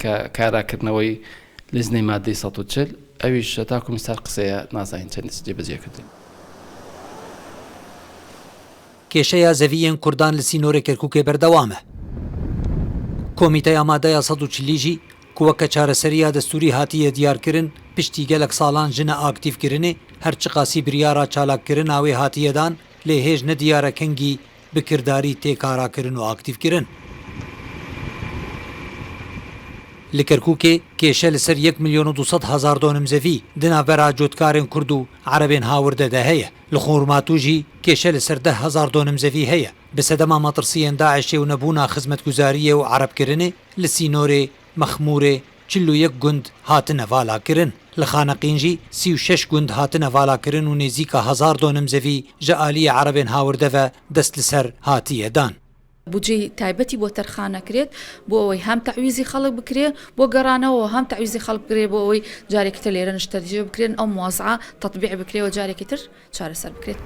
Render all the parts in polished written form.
کە کاراکردنەوەی لزنەی مادەی 140 ئەویش تاکو میستا قسەیە نازانین چەند جێبەجێکردین. کێشەیە زەڤیەن کوردان لە سینۆرە کەرکووکێ بەردەوامە. کۆمیتەی ئامادەیە 140 کووەکە چارەسەریە دەستوری هاتیە دیارکردن پشتی گەلک ساڵان ژنە ئاکتیڤکردنێ هەرچ قاسی بریارە چالاکردن ئاوێ هاتیەدان لێ هێژ نەدیارە کەنگی بکردداری تێکاراکردن و ئاکتیڤکردن. لە کەرکووکێ کێشە لەسەر 1,200,000 دۆنم زەوی دنابەرا جۆتکارن کورد و عەرەبێن هاوردەدە هەیە. لە خۆرماتوژی کێشە لەسەر 10,000 دۆنم زەوی هەیە. بەسەدەما مەترسیەن داعشێ و نەبوونا خزمەتگوزاریە و عەرەبکردنێ لە سینۆرێ مەخمورێ 41 گوند هاتنە ڤالاکردن. لە خانەقینجی 36 گوند هاتنە ڤالاکردن و نێزیکە 1000 دۆنم زەوی ژە ئالیە عەرەبێن هاوردەڤە دەست لەسەر هاتیەدان. بودجێ تایبەتی بۆ تەرخانەکرێت بۆ ئەوەی هەم تەعویزی خەڵک بکرێ بۆ گەڕانەوە هەم تەعویزی خەڵک بکرێ بۆ ئەوەی جارێکی تر لێرە نیشتەجێ بکرێن ئەو موازعە تەطبیع بکرێەوە جارێکی تر چارەسەر بکرێت.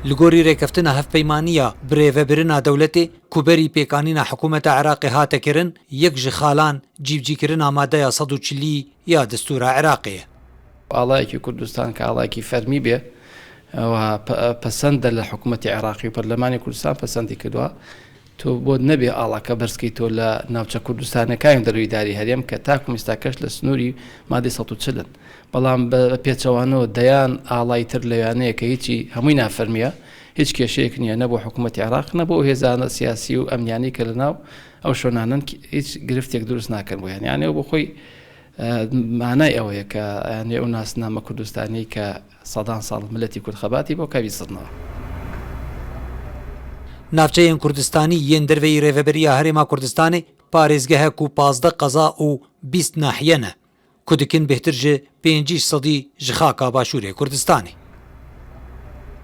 لە گۆری ڕێکەفتنە هەفپەیمانیە برێڤەبرنا دەولەتێ کوبەری پێکانینە حکوومەتە عێراقی هاتەکردن یەک ژ خاڵان جیبجیکردن ئامادەیە 140 یا دەستورە عێراقیە. ئاڵایەکی کوردستان کە ئاڵایەکی فەرمی بێ پەسەندە لە حکوومەتی عێراقی و پەرلەمانی کوردستان پەسەندی کردووە تۆ بۆ نەبێ ئاڵاکە بەرزکەی تۆ لە ناوچە کوردستانەکان دەروی داری هەرێم کە تاکو میستاکەش لە سنووری مادەی 140 بەڵام بە پێچەوانەوە دەیان ئاڵای تر لەوانەیە کە هیچی هەمووی نافەرمیە هیچ کێشەیەک نییە نەبوو حکوومەتی عێراق نەبوو هێزانە سیاسی و ئەمنیانی کە لەناو ئەو شۆنانن هیچ گرفتێک دروست ناکەن بۆیان یانێ بۆ خۆی مانای ئەوەیە کە یانێ ئەو ناسنامە کوردستانی کە سەدان ساڵ ملەتی کورد خەباتی بۆ کاوی سڕنەوە. ناوچەیەن کوردستانی یەن دەرەوەی ڕێڤەبەریە هەرێما کوردستانی پارێزگەهەک و 15 قەزا و 20 ناحیەنە کو دکن بهتر ji 5 سەدی ji xaka başûrê Kurdistanê.